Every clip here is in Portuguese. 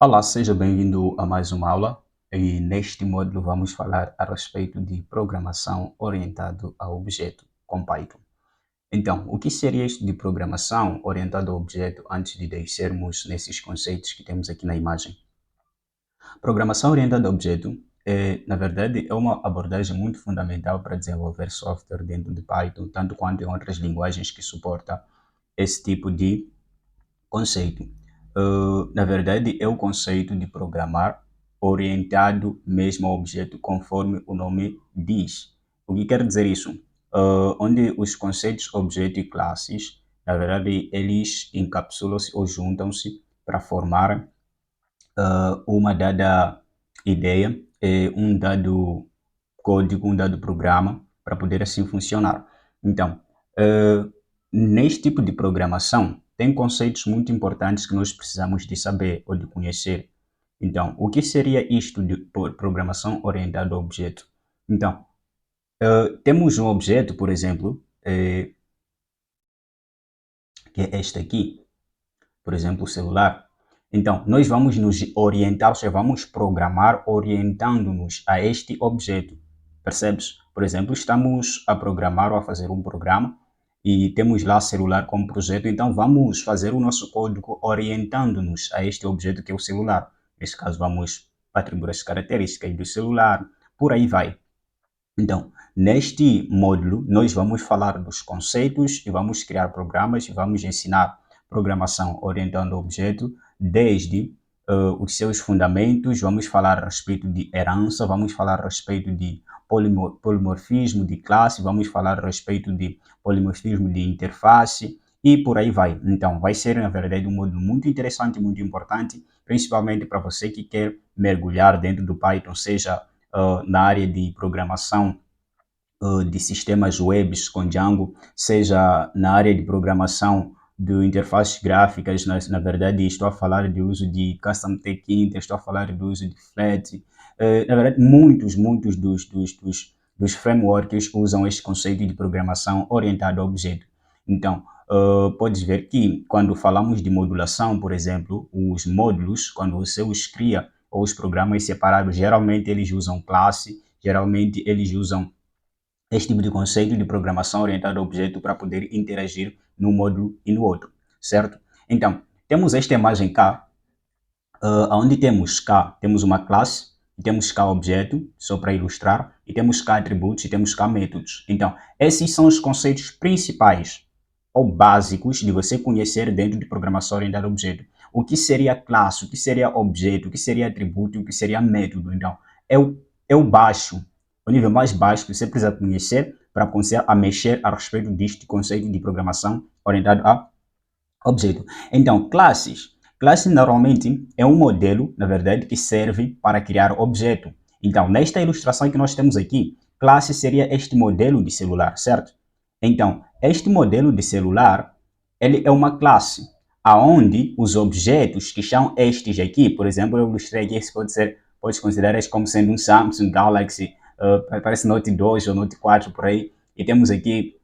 Olá, seja bem-vindo a mais uma aula e neste módulo vamos falar a respeito de programação orientado a objeto com Python. Então, o que seria isto de programação orientada a objeto antes de descermos nesses conceitos que temos aqui na imagem? Programação orientada a objeto na verdade, é uma abordagem muito fundamental para desenvolver software dentro de Python, tanto quanto em outras linguagens que suportam esse tipo de conceito. Na verdade, é o conceito de programar orientado mesmo ao objeto, conforme o nome diz. O que quer dizer isso? Onde os conceitos objeto e classes, na verdade, eles encapsulam-se ou juntam-se para formar uma dada ideia, um dado código, um dado programa, para poder assim funcionar. Então, eh, neste tipo de programação, tem conceitos muito importantes que nós precisamos de saber ou de conhecer. Então, o que seria isto de programação orientada a objeto? Então, temos um objeto, por exemplo, que é este aqui, por exemplo, o celular. Então, nós vamos nos orientar, ou seja, vamos programar orientando-nos a este objeto. Percebes? Por exemplo, estamos a programar ou a fazer um programa e temos lá celular como projeto, então vamos fazer o nosso código orientando-nos a este objeto que é o celular. Neste caso, vamos atribuir as características do celular, por aí vai. Então, neste módulo, nós vamos falar dos conceitos e vamos criar programas e vamos ensinar programação orientando o objeto desde os seus fundamentos, vamos falar a respeito de herança, vamos falar a respeito de polimorfismo de classe, vamos falar a respeito de polimorfismo de interface e por aí vai. Então, vai ser, na verdade, um módulo muito interessante, muito importante, principalmente para você que quer mergulhar dentro do Python, seja na área de programação de sistemas webs com Django, seja na área de programação de interfaces gráficas, na verdade estou a falar de uso de Custom Tech, estou a falar do uso de Flat. Na verdade, muitos dos frameworks usam este conceito de programação orientada a objeto. Então, podes ver que quando falamos de modulação, por exemplo, os módulos, quando você os cria ou os programas separados, geralmente eles usam classe, geralmente eles usam este tipo de conceito de programação orientada a objeto para poder interagir num módulo e no outro, certo? Então, temos esta imagem cá, onde temos uma classe, e temos cá objeto, só para ilustrar, e temos cá atributos e temos cá métodos. Então, esses são os conceitos principais ou básicos de você conhecer dentro de programação orientada a objeto. O que seria classe, o que seria objeto, o que seria atributo e o que seria método. Então, é o baixo, o nível mais baixo que você precisa conhecer para começar a mexer a respeito deste conceito de programação orientado a objeto. Então, classes. Classe normalmente é um modelo, na verdade, que serve para criar objeto. Então, nesta ilustração que nós temos aqui, classe seria este modelo de celular, certo? Então, este modelo de celular, ele é uma classe, aonde os objetos que são estes aqui, por exemplo, eu ilustrei aqui, pode considerar este como sendo um Samsung Galaxy, parece Note 2 ou Note 4 por aí, e temos aqui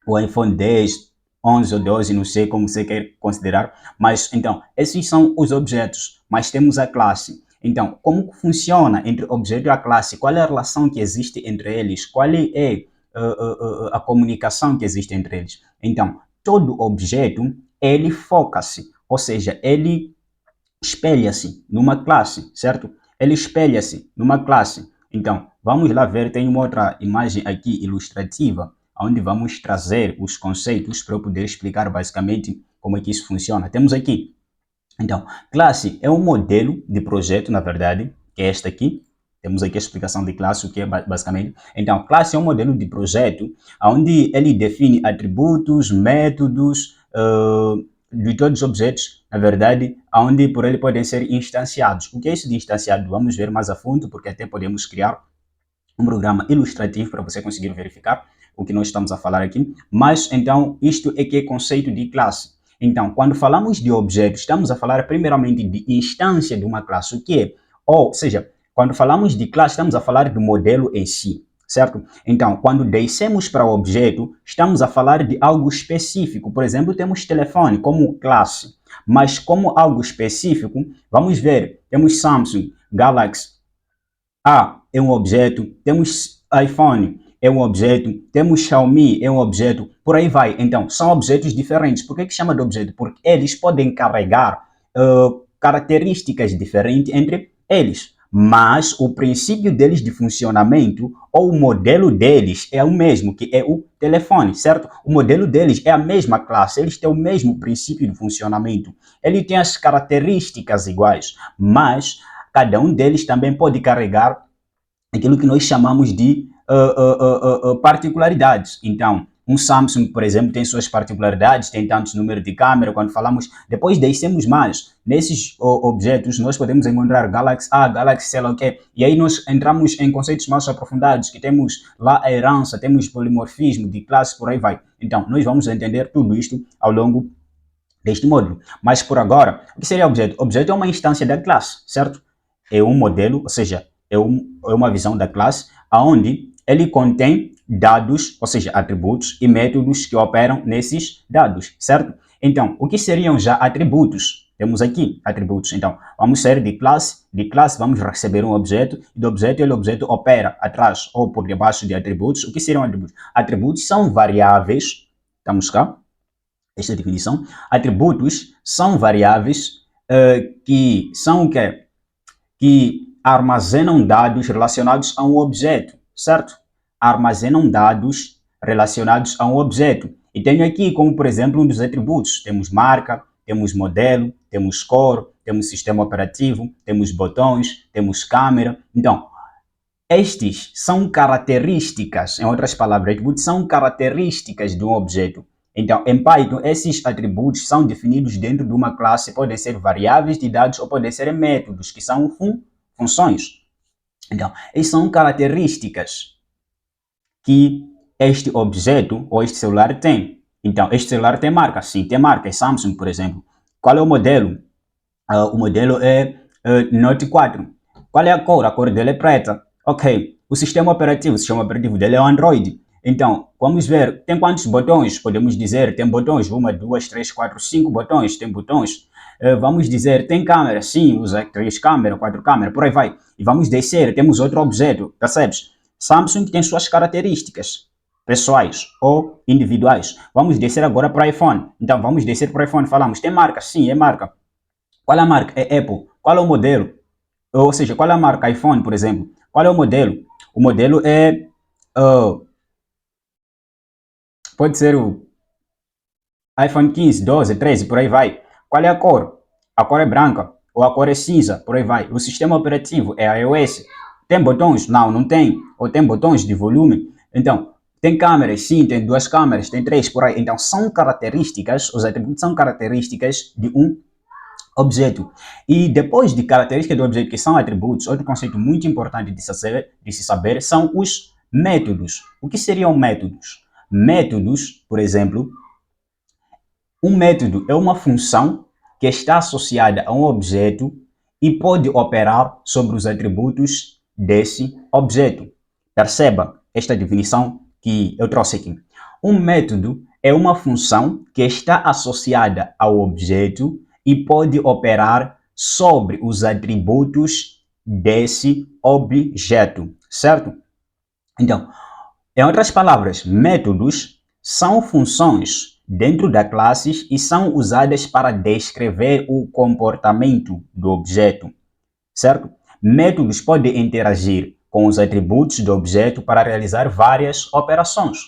o iPhone 10, 11 ou 12, não sei como você quer considerar, mas então, esses são os objetos, mas temos a classe. Então, como funciona entre o objeto e a classe? Qual é a relação que existe entre eles? Qual é a comunicação que existe entre eles? Então, todo objeto, ele foca-se, ou seja, ele espelha-se numa classe, certo? Ele espelha-se numa classe. Então, vamos lá ver, tem uma outra imagem aqui ilustrativa, onde vamos trazer os conceitos para eu poder explicar basicamente como é que isso funciona. Temos aqui, então, classe é um modelo de projeto, na verdade, que é esta aqui. Temos aqui a explicação de classe, o que é basicamente. Então, classe é um modelo de projeto onde ele define atributos, métodos de todos os objetos, na verdade, onde por ele podem ser instanciados. O que é isso de instanciado? Vamos ver mais a fundo, porque até podemos criar um programa ilustrativo para você conseguir verificar o que nós estamos a falar aqui. Mas, então, isto é que é conceito de classe. Então, quando falamos de objeto, estamos a falar primeiramente de instância de uma classe, o que é? Ou seja, quando falamos de classe, estamos a falar do modelo em si, certo? Então, quando descemos para o objeto, estamos a falar de algo específico. Por exemplo, temos telefone como classe, mas como algo específico, vamos ver, temos Samsung, Galaxy, é um objeto, temos iPhone, é um objeto, temos Xiaomi, é um objeto, por aí vai. Então, são objetos diferentes. Por que chama de objeto? Porque eles podem carregar características diferentes entre eles. Mas o princípio deles de funcionamento ou o modelo deles é o mesmo, que é o telefone, certo? O modelo deles é a mesma classe, eles têm o mesmo princípio de funcionamento. Ele tem as características iguais, mas cada um deles também pode carregar aquilo que nós chamamos de particularidades. Então, um Samsung, por exemplo, tem suas particularidades, tem tantos números de câmera. Quando falamos, depois descemos mais. Nesses objetos, nós podemos encontrar Galaxy A, Galaxy sei lá o quê. E aí nós entramos em conceitos mais aprofundados, que temos lá a herança, temos polimorfismo de classe, por aí vai. Então, nós vamos entender tudo isto ao longo deste módulo. Mas por agora, o que seria objeto? Objeto é uma instância da classe, certo? É um modelo, ou seja, é uma visão da classe, onde ele contém dados, ou seja, atributos e métodos que operam nesses dados, certo? Então, o que seriam já atributos? Temos aqui atributos. Então, vamos sair de classe vamos receber um objeto, e do objeto, ele objeto opera atrás ou por debaixo de atributos. O que seriam atributos? Atributos são variáveis, estamos cá, esta definição. Atributos são variáveis que são o quê? Que armazenam dados relacionados a um objeto, certo? Armazenam dados relacionados a um objeto. E tenho aqui como, por exemplo, um dos atributos. Temos marca, temos modelo, temos cor, temos sistema operativo, temos botões, temos câmera. Então, estes são características, em outras palavras, atributos são características de um objeto. Então, em Python, esses atributos são definidos dentro de uma classe, podem ser variáveis de dados ou podem ser métodos, que são funções. Então, essas são características que este objeto ou este celular tem. Então, este celular tem marca? Sim, tem marca. É Samsung, por exemplo. Qual é o modelo? O modelo é Note 4. Qual é a cor? A cor dele é preta. Ok. O sistema operativo dele é o Android. Então, vamos ver, tem quantos botões? Podemos dizer, tem botões, 1, 2, 3, 4, 5 botões, tem botões. Vamos dizer, tem câmera? Sim, usa 3 câmeras, 4 câmeras, por aí vai. E vamos descer, temos outro objeto, percebes? Samsung tem suas características pessoais ou individuais. Vamos descer agora para iPhone. Então, vamos descer para iPhone, falamos, tem marca? Sim, é marca. Qual é a marca? É Apple. Qual é o modelo? Ou seja, qual é a marca? iPhone, por exemplo. Qual é o modelo? O modelo é... pode ser o iPhone 15, 12, 13, por aí vai. Qual é a cor? A cor é branca ou a cor é cinza, por aí vai. O sistema operativo é iOS. Tem botões? Não, não tem. Ou tem botões de volume? Então, tem câmeras? Sim, tem 2 câmeras, tem 3, por aí. Então, são características, os atributos são características de um objeto. E depois de características do objeto, que são atributos, outro conceito muito importante de se saber são os métodos. O que seriam métodos? Métodos, por exemplo, um método é uma função que está associada a um objeto e pode operar sobre os atributos desse objeto. Perceba esta definição que eu trouxe aqui. Um método é uma função que está associada ao objeto e pode operar sobre os atributos desse objeto, certo? Então, em outras palavras, métodos são funções dentro da classe e são usadas para descrever o comportamento do objeto, certo? Métodos podem interagir com os atributos do objeto para realizar várias operações,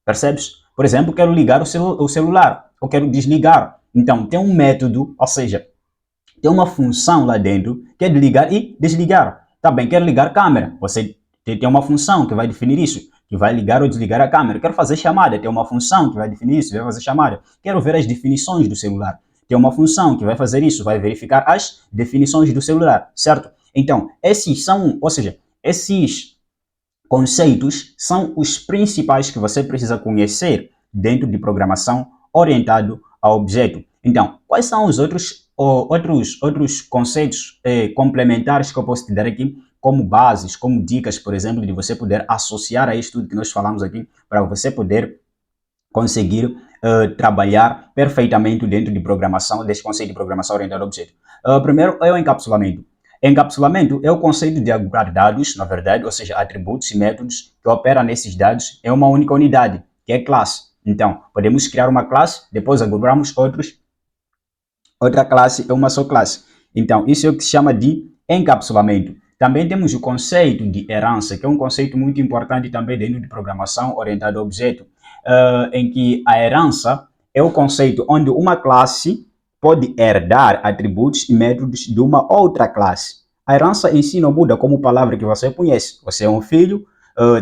percebes? Por exemplo, quero ligar o celular, ou quero desligar. Então, tem um método, ou seja, tem uma função lá dentro que é de ligar e desligar. Tá bem, quero ligar a câmera. Você tem uma função que vai definir isso, que vai ligar ou desligar a câmera. Quero fazer chamada, tem uma função que vai definir isso, vai fazer chamada. Quero ver as definições do celular. Tem uma função que vai fazer isso, vai verificar as definições do celular, certo? Então, esses são, ou seja, esses conceitos são os principais que você precisa conhecer dentro de programação orientado a objeto. Então, quais são os outros conceitos complementares que eu posso te dar aqui como bases, como dicas, por exemplo, de você poder associar a isto tudo que nós falamos aqui, para você poder conseguir trabalhar perfeitamente dentro de programação, desse conceito de programação orientada a objeto. Primeiro é o encapsulamento. Encapsulamento é o conceito de agrupar dados, na verdade, ou seja, atributos e métodos que operam nesses dados em uma única unidade, que é classe. Então, podemos criar uma classe, depois agrupamos outra classe é uma só classe. Então, isso é o que se chama de encapsulamento. Também temos o conceito de herança, que é um conceito muito importante também dentro de programação orientada a objeto, em que a herança é o conceito onde uma classe pode herdar atributos e métodos de uma outra classe. A herança em si não muda como palavra que você conhece. Você é um filho,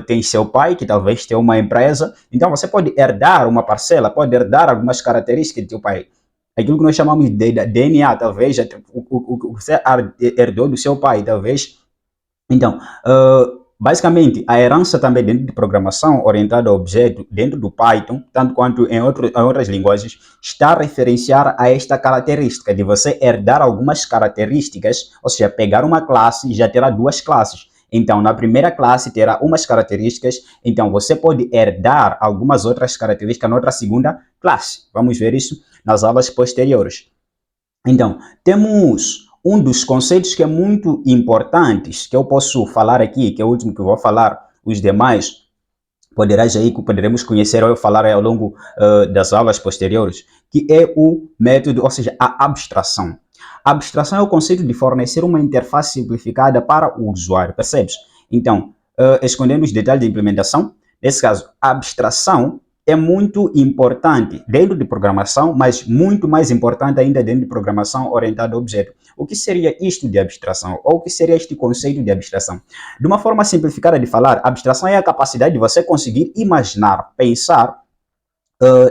tem seu pai, que talvez tenha uma empresa, então você pode herdar uma parcela, pode herdar algumas características do seu pai. Aquilo que nós chamamos de DNA, talvez, o que você herdou do seu pai, talvez. Então, basicamente, a herança também dentro de programação orientada a objeto, dentro do Python, tanto quanto em outras linguagens, está a referenciar a esta característica de você herdar algumas características, ou seja, pegar uma classe e já terá duas classes. Então, na primeira classe terá umas características, então você pode herdar algumas outras características na outra segunda classe. Vamos ver isso nas aulas posteriores. Então, temos um dos conceitos que é muito importantes, que eu posso falar aqui, que é o último que eu vou falar, os demais poderemos conhecer ou falar ao longo das aulas posteriores, que é o método, ou seja, a abstração. A abstração é o conceito de fornecer uma interface simplificada para o usuário, percebes? Então, escondendo os detalhes da implementação, nesse caso, a abstração é muito importante dentro de programação, mas muito mais importante ainda dentro de programação orientada a objeto. O que seria isto de abstração? Ou o que seria este conceito de abstração? De uma forma simplificada de falar, abstração é a capacidade de você conseguir imaginar, pensar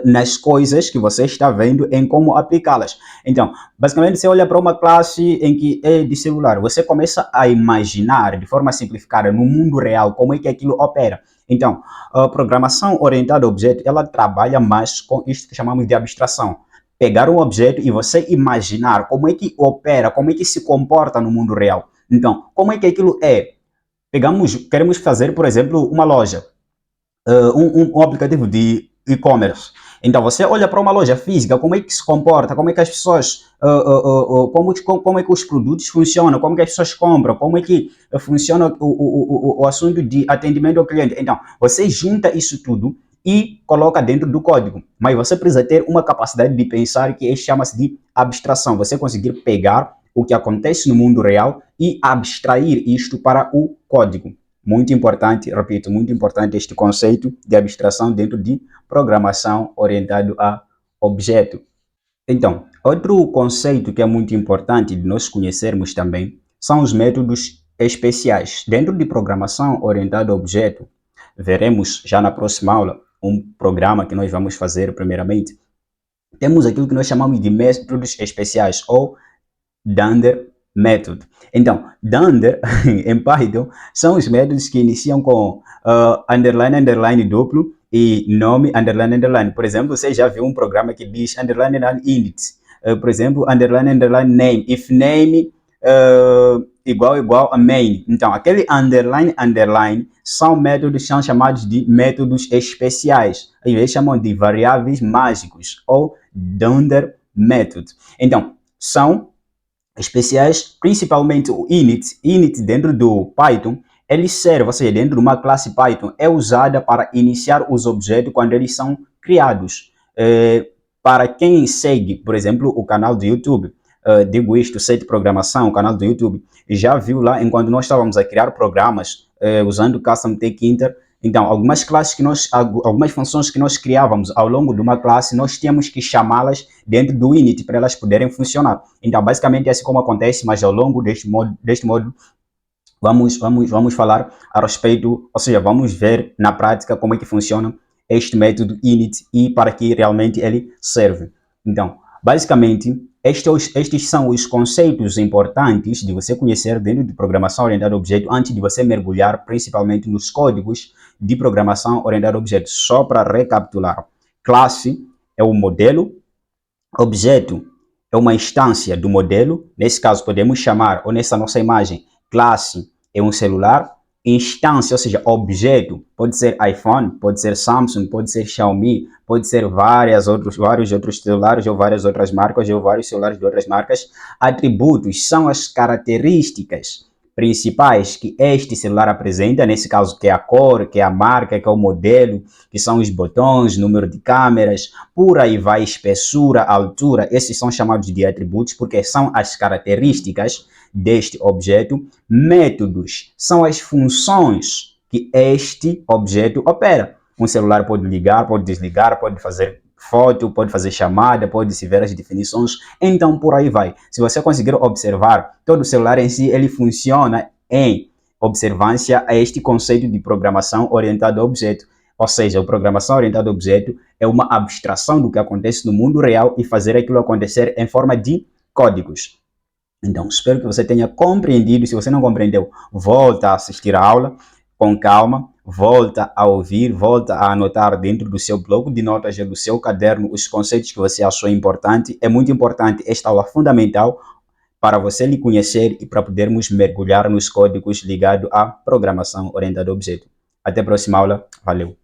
nas coisas que você está vendo em como aplicá-las. Então, basicamente, você olha para uma classe em que é de celular, você começa a imaginar de forma simplificada no mundo real como é que aquilo opera. Então, a programação orientada a objeto, ela trabalha mais com isto que chamamos de abstração. Pegar um objeto e você imaginar como é que opera, como é que se comporta no mundo real. Então, como é que aquilo é? Queremos fazer, por exemplo, uma loja, um aplicativo de e-commerce. Então, você olha para uma loja física, como é que se comporta, como é que as pessoas, como é que os produtos funcionam, como é que as pessoas compram, como é que funciona o assunto de atendimento ao cliente. Então, você junta isso tudo e coloca dentro do código. Mas você precisa ter uma capacidade de pensar que chama-se de abstração. Você conseguir pegar o que acontece no mundo real e abstrair isto para o código. Muito importante, repito, muito importante este conceito de abstração dentro de programação orientado a objeto. Então, outro conceito que é muito importante de nós conhecermos também são os métodos especiais. Dentro de programação orientada a objeto, veremos já na próxima aula um programa que nós vamos fazer primeiramente. Temos aquilo que nós chamamos de métodos especiais ou Dunder Method. Então, Dunder, em Python, são os métodos que iniciam com underline, underline duplo e nome, underline, underline. Por exemplo, você já viu um programa que diz underline, underline init. Por exemplo, underline, underline name. If name igual a main. Então, aquele underline, underline são métodos que são chamados de métodos especiais. Às vezes chamam de variáveis mágicos ou Dunder Method. Então, são especiais, principalmente o init dentro do Python, ele serve, ou seja, dentro de uma classe Python, é usada para iniciar os objetos quando eles são criados. Para quem segue, por exemplo, o canal do YouTube, digo isto, Sete Programação, o canal do YouTube, já viu lá, enquanto nós estávamos a criar programas usando Custom Tkinter, então, algumas funções que nós criávamos ao longo de uma classe, nós tínhamos que chamá-las dentro do init para elas poderem funcionar. Então, basicamente, é assim como acontece, mas ao longo deste módulo, vamos falar a respeito, ou seja, vamos ver na prática como é que funciona este método init e para que realmente ele serve. Então, basicamente, estes são os conceitos importantes de você conhecer dentro de programação orientada a objeto antes de você mergulhar principalmente nos códigos de programação orientada a objeto. Só para recapitular, classe é o modelo, objeto é uma instância do modelo, nesse caso podemos chamar, ou nessa nossa imagem, classe é um celular. Instância, ou seja, objeto, pode ser iPhone, pode ser Samsung, pode ser Xiaomi, pode ser vários outros celulares ou várias outras marcas ou vários celulares de outras marcas. Atributos são as características principais que este celular apresenta, nesse caso que é a cor, que é a marca, que é o modelo, que são os botões, número de câmeras, por aí vai, espessura, altura. Esses são chamados de atributos porque são as características deste objeto. Métodos são as funções que este objeto opera. Um celular pode ligar, pode desligar, pode fazer foto, pode fazer chamada, pode se ver as definições, então por aí vai. Se você conseguir observar, todo celular em si, ele funciona em observância a este conceito de programação orientada a objeto. Ou seja, a programação orientada a objeto é uma abstração do que acontece no mundo real e fazer aquilo acontecer em forma de códigos. Então, espero que você tenha compreendido. Se você não compreendeu, volta a assistir a aula com calma, volta a ouvir, volta a anotar dentro do seu bloco de notas e do seu caderno os conceitos que você achou importante. É muito importante esta aula fundamental para você lhe conhecer e para podermos mergulhar nos códigos ligados à programação orientada a objeto. Até a próxima aula. Valeu!